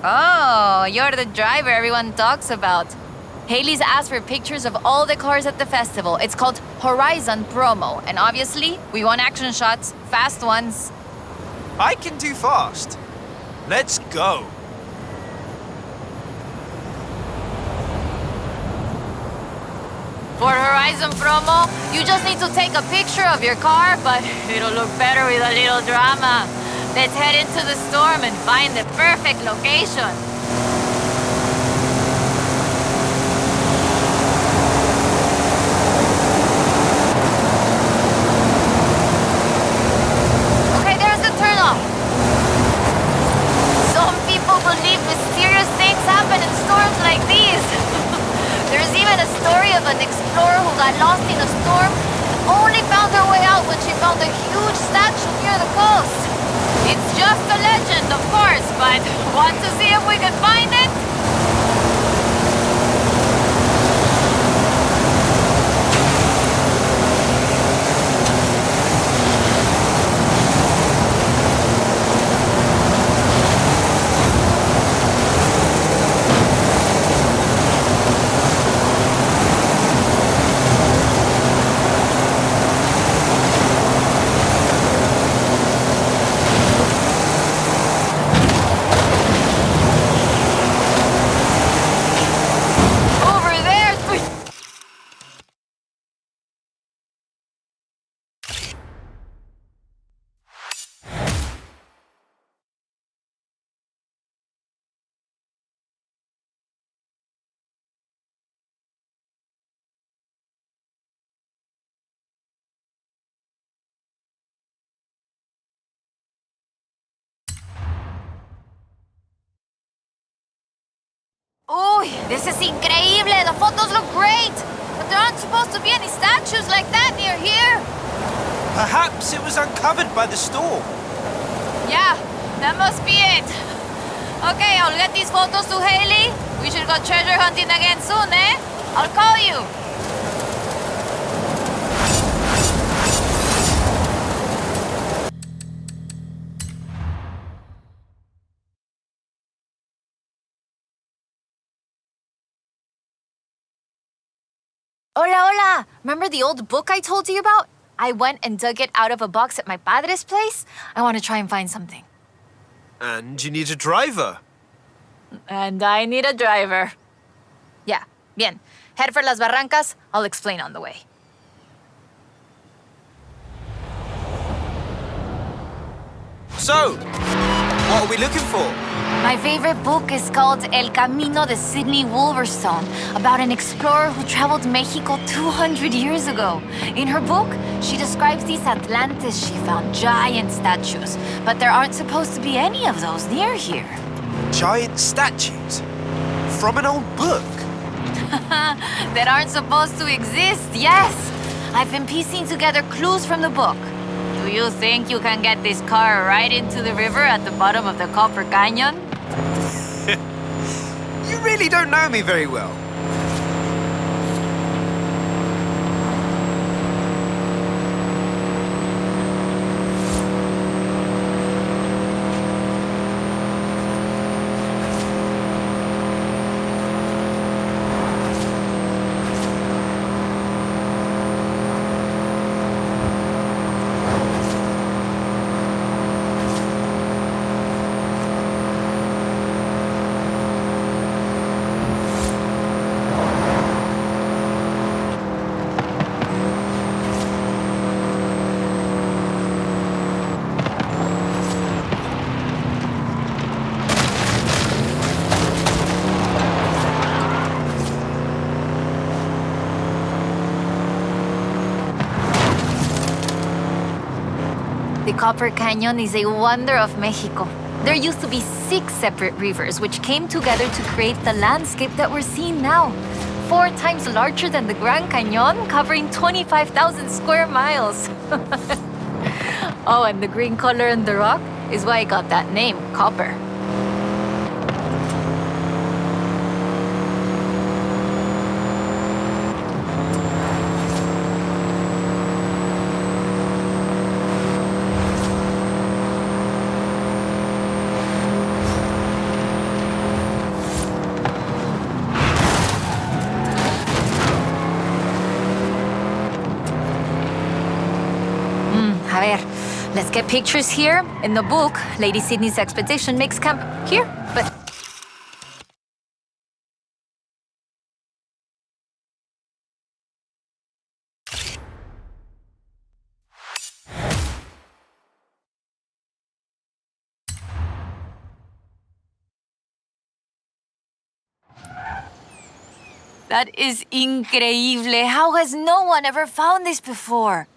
Oh, you're the driver everyone talks about. Haley's asked for pictures of all the cars at the festival. It's called Horizon Promo, and obviously, we want action shots, fast ones. I can do fast. Let's go. For Horizon Promo, you just need to take a picture of your car, but it'll look better with a little drama. Let's head into the storm and find the perfect location. Okay, there's the turnoff. Some people believe mysterious things happen in storms like these. There's even a story of an explorer who got lost in a storm and only found her way out when she found a huge statue near the coast. It's just a legend, of course, but want to see if we can find it? Uy, this is increíble! The photos look great! But there aren't supposed to be any statues like that near here! Perhaps it was uncovered by the storm. Yeah, that must be it. Okay, I'll get these photos to Haley. We should go treasure hunting again soon, eh? I'll call you. Hola, hola! Remember the old book I told you about? I went and dug it out of a box at my padre's place. I want to try and find something. And you need a driver. And I need a driver. Yeah, bien. Head for Las Barrancas. I'll explain on the way. So, what are we looking for? My favorite book is called El Camino de Sidney Wolverstone, about an explorer who traveled Mexico 200 years ago. In her book, she describes these Atlantis she found, giant statues, but there aren't supposed to be any of those near here. Giant statues? From an old book? That aren't supposed to exist, yes! I've been piecing together clues from the book. Do you think you can get this car right into the river at the bottom of the Copper Canyon? You really don't know me very well. The Copper Canyon is a wonder of Mexico. There used to be 6 separate rivers which came together to create the landscape that we're seeing now. 4 times larger than the Grand Canyon, covering 25,000 square miles. Oh, and the green color in the rock is why it got that name, copper. Let's get pictures here. In the book, Lady Sydney's expedition makes camp here, but... That is increíble. How has no one ever found this before?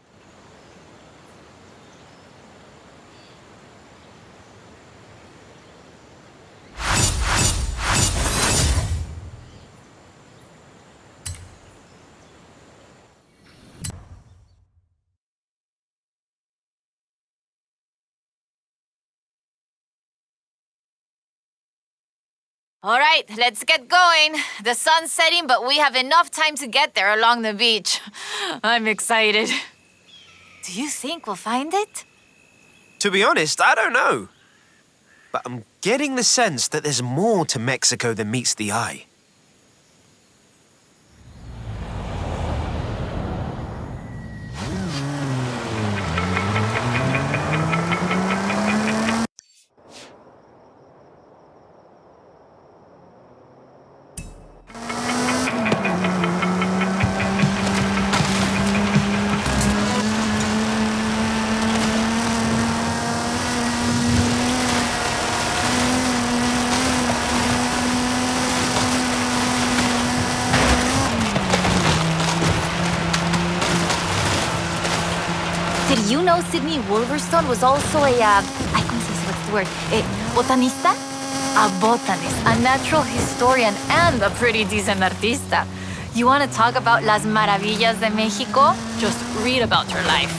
All right, let's get going. The sun's setting, but we have enough time to get there along the beach. I'm excited. Do you think we'll find it? To be honest, I don't know. But I'm getting the sense that there's more to Mexico than meets the eye. Did you know Sydney Wolverstone was also a, ¿cómo se dice? What's the word? Botanista? A botanist, a natural historian, and a pretty decent artista. You want to talk about las maravillas de Mexico? Just read about her life.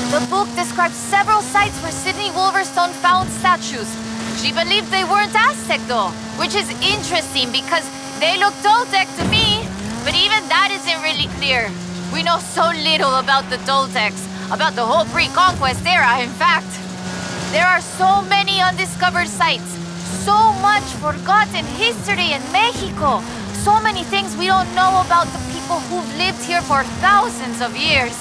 The book describes several sites where Sydney Wolverstone found statues. She believed they weren't Aztec though, which is interesting because they look Toltec to me, but even that isn't really clear. We know so little about the Toltecs, about the whole pre-conquest era, in fact. There are so many undiscovered sites, so much forgotten history in Mexico, so many things we don't know about the people who've lived here for thousands of years.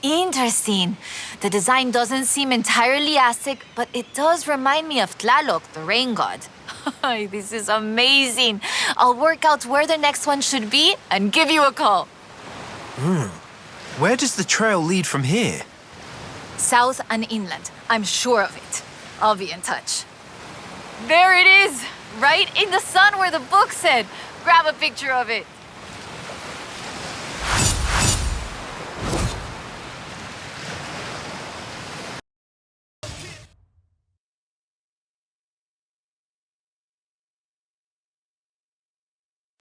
Interesting. The design doesn't seem entirely Aztec, but it does remind me of Tlaloc, the rain god. This is amazing. I'll work out where the next one should be and give you a call. Where does the trail lead from here? South and inland. I'm sure of it. I'll be in touch. There it is! Right in the sun where the book said. Grab a picture of it.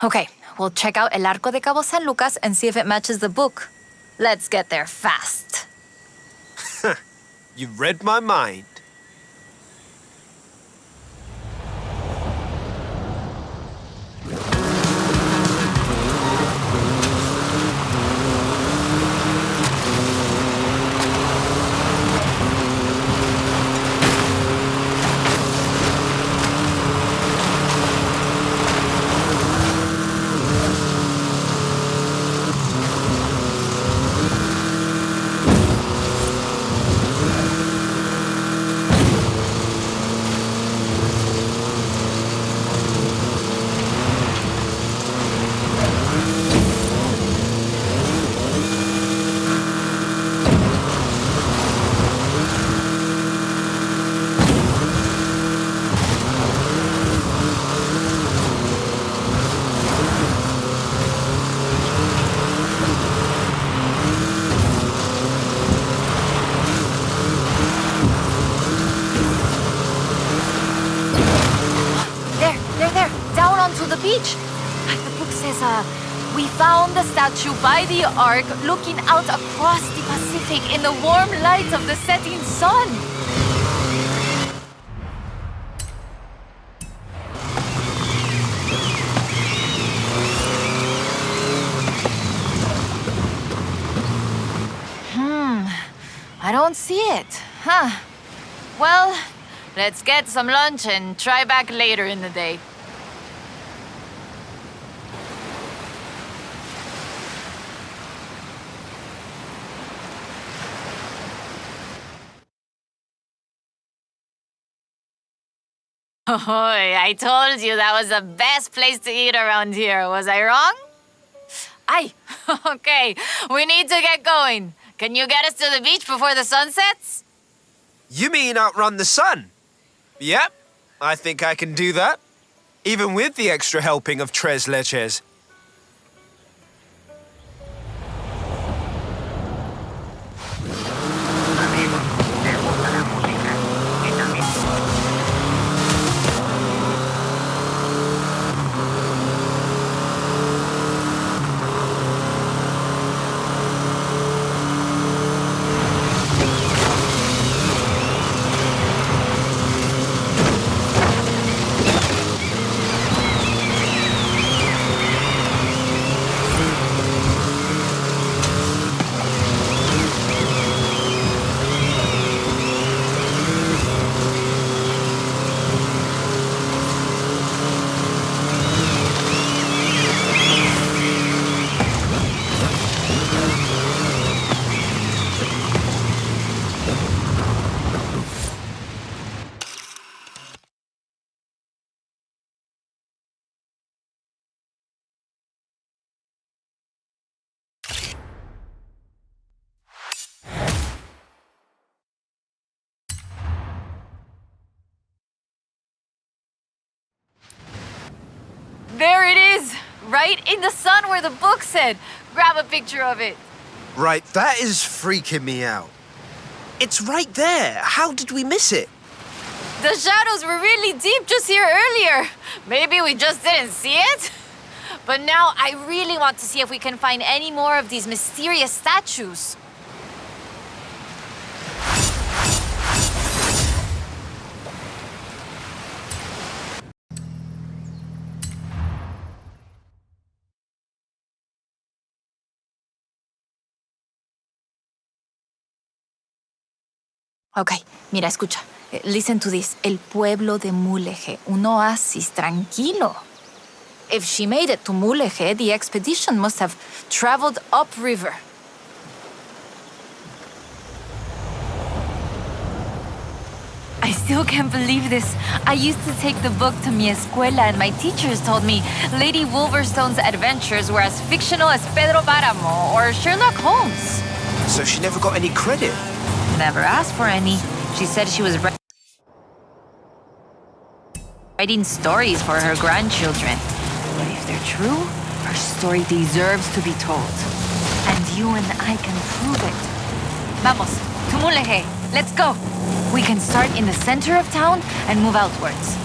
Okay, we'll check out El Arco de Cabo San Lucas and see if it matches the book. Let's get there fast. You read my mind. beach. The book says, we found the statue by the ark looking out across the Pacific in the warm light of the setting sun. I don't see it. Huh. Well, let's get some lunch and try back later in the day. Oh, I told you that was the best place to eat around here. Was I wrong? Aye. Okay, we need to get going. Can you get us to the beach before the sun sets? You mean outrun the sun? Yep, I think I can do that. Even with the extra helping of tres leches. There it is! Right in the sun where the book said. Grab a picture of it. Right, that is freaking me out. It's right there. How did we miss it? The shadows were really deep just here earlier. Maybe we just didn't see it? But now I really want to see if we can find any more of these mysterious statues. Ok, mira, escucha. Listen to this. El pueblo de Mulegé, un oasis tranquilo. If she made it to Mulegé, the expedition must have traveled upriver. I still can't believe this. I used to take the book to mi escuela and my teachers told me Lady Wolverstone's adventures were as fictional as Pedro Páramo or Sherlock Holmes. So she never got any credit. Never asked for any. She said she was writing stories for her grandchildren. But if they're true, her story deserves to be told. And you and I can prove it. Vamos, to Mulegé. Let's go. We can start in the center of town and move outwards.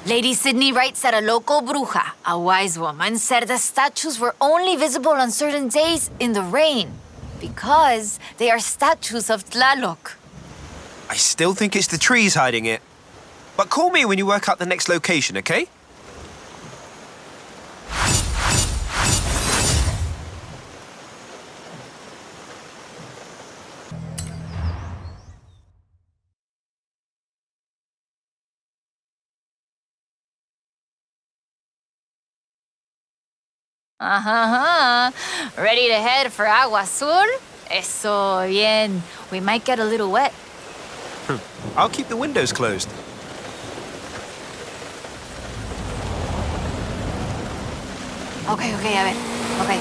Lady Sydney writes that a local bruja, a wise woman, said the statues were only visible on certain days in the rain because they are statues of Tlaloc. I still think it's the trees hiding it. But call me when you work out the next location, okay? Ready to head for Agua Azul? Eso bien. We might get a little wet. I'll keep the windows closed. Okay, a ver. Okay,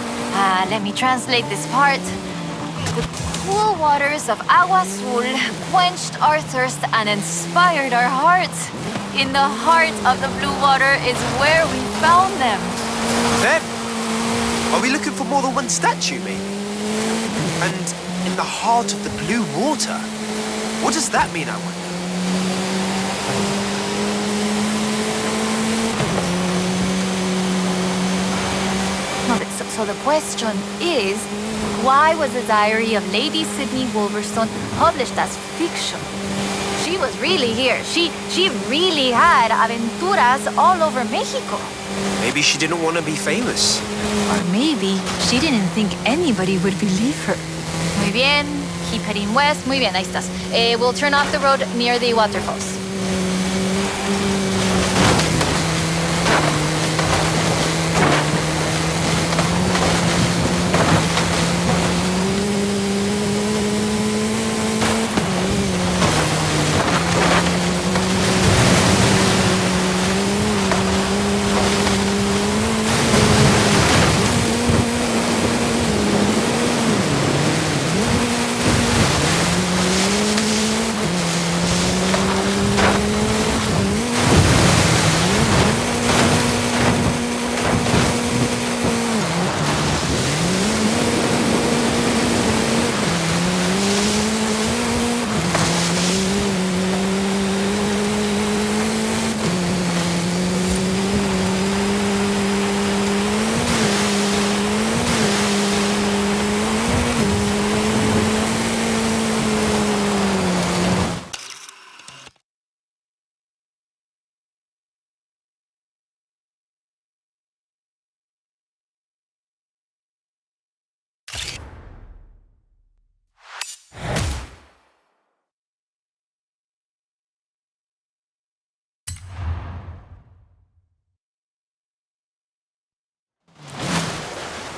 let me translate this part. The cool waters of Agua Azul quenched our thirst and inspired our hearts. In the heart of the blue water is where we found them. Then, are we looking for more than one statue, maybe? And in the heart of the blue water? What does that mean, I wonder? So the question is, why was the diary of Lady Sydney Wolverstone published as fiction? She was really here. She really had aventuras all over Mexico. Maybe she didn't want to be famous. Or maybe she didn't think anybody would believe her. Muy bien. Keep heading west. Muy bien, ahí estás. We'll turn off the road near the waterfalls.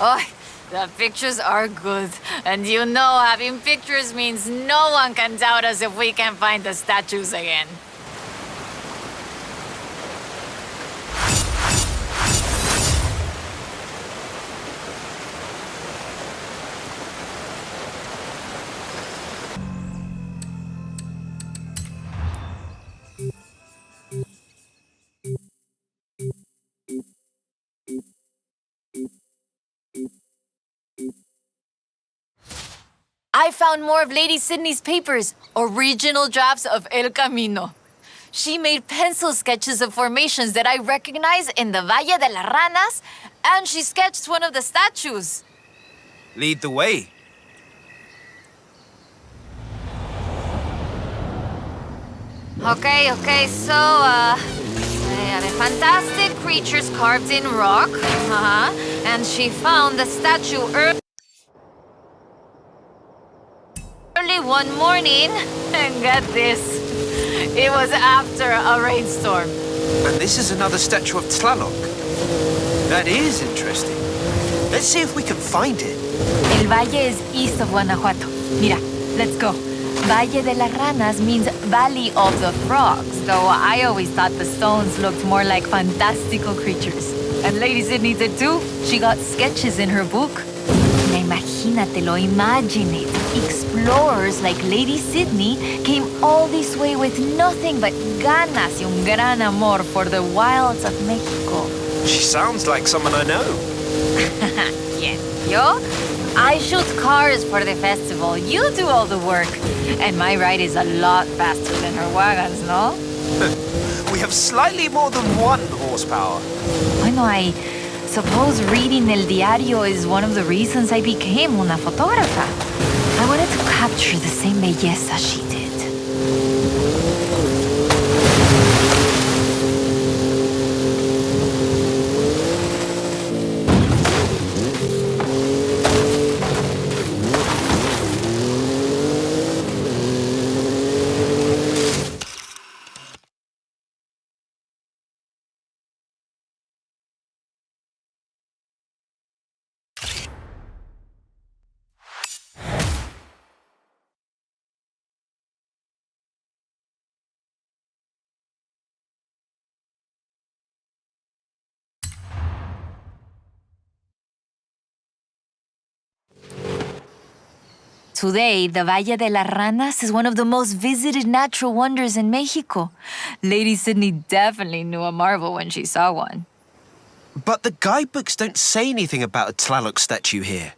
Oh, the pictures are good. And you know, having pictures means no one can doubt us if we can find the statues again. I found more of Lady Sydney's papers, original drafts of El Camino. She made pencil sketches of formations that I recognize in the Valle de las Ranas, and she sketched one of the statues. Lead the way. Okay, so, fantastic creatures carved in rock. And she found the statue early one morning, and get this, it was after a rainstorm. And this is another statue of Tlaloc. That is interesting. Let's see if we can find it. El Valle is east of Guanajuato. Mira, let's go. Valle de las Ranas means Valley of the Frogs, though I always thought the stones looked more like fantastical creatures. And Lady Sydney did too. She got sketches in her book. Imagínatelo, imagine it. Explorers like Lady Sydney came all this way with nothing but ganas y un gran amor for the wilds of Mexico. She sounds like someone I know. Yes, yo? I shoot cars for the festival. You do all the work. And my ride is a lot faster than her wagons, no? We We have slightly more than 1 horsepower. Bueno, I suppose reading El Diario is one of the reasons I became una fotógrafa. I wanted to capture the same belleza she did. Today, the Valle de las Ranas is one of the most visited natural wonders in Mexico. Lady Sydney definitely knew a marvel when she saw one. But the guidebooks don't say anything about a Tlaloc statue here.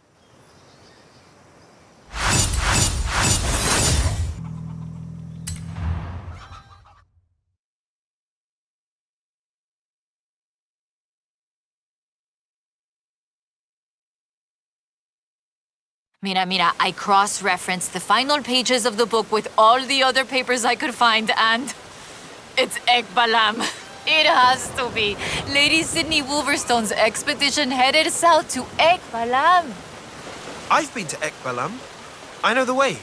Mira, I cross-referenced the final pages of the book with all the other papers I could find, and it's Ekbalam. It has to be. Lady Sydney Wolverstone's expedition headed south to Ekbalam. I've been to Ekbalam. I know the way.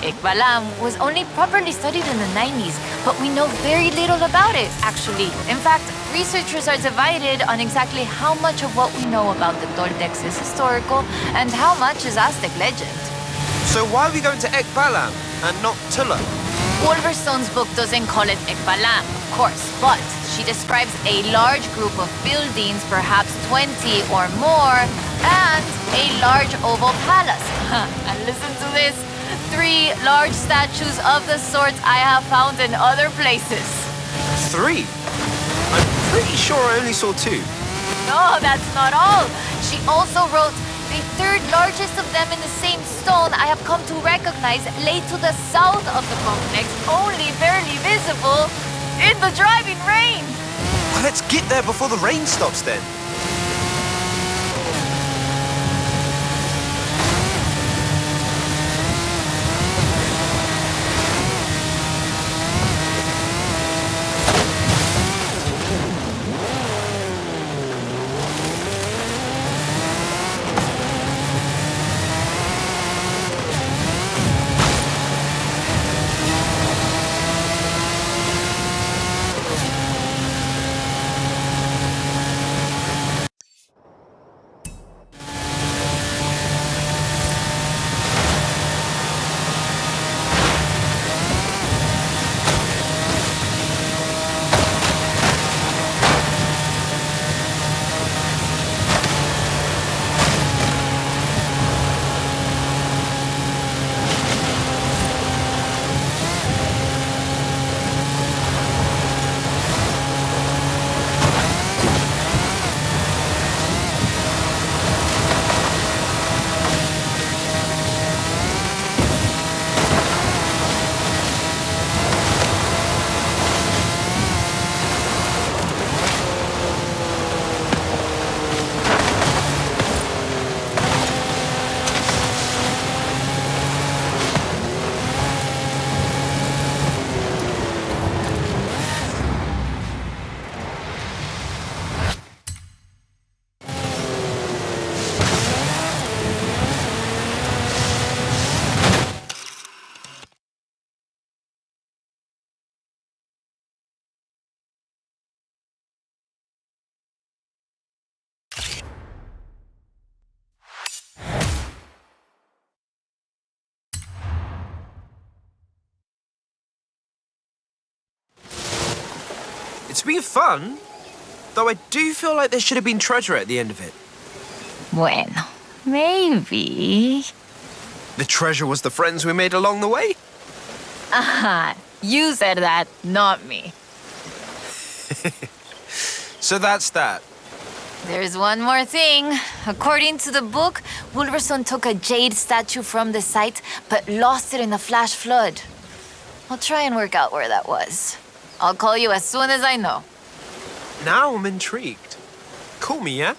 Ekbalam was only properly studied in the 90s, but we know very little about it, actually. In fact, researchers are divided on exactly how much of what we know about the Toltecs is historical and how much is Aztec legend. So why are we going to Ekbalam and not Tula? Wolverstone's book doesn't call it Ekbalam, of course, but she describes a large group of buildings, perhaps 20 or more, and a large oval palace. And listen to this. 3 large statues of the sort I have found in other places. 3? I'm pretty sure I only saw 2. No, that's not all. She also wrote, the 3rd largest of them in the same stone I have come to recognize lay to the south of the complex, only barely visible in the driving rain. Well, let's get there before the rain stops then. It's been fun, though I do feel like there should have been treasure at the end of it. Bueno, maybe. The treasure was the friends we made along the way? Aha, you said that, not me. So that's that. There's one more thing. According to the book, Wolverstone took a jade statue from the site, but lost it in the flash flood. I'll try and work out where that was. I'll call you as soon as I know. Now I'm intrigued. Call me, yeah?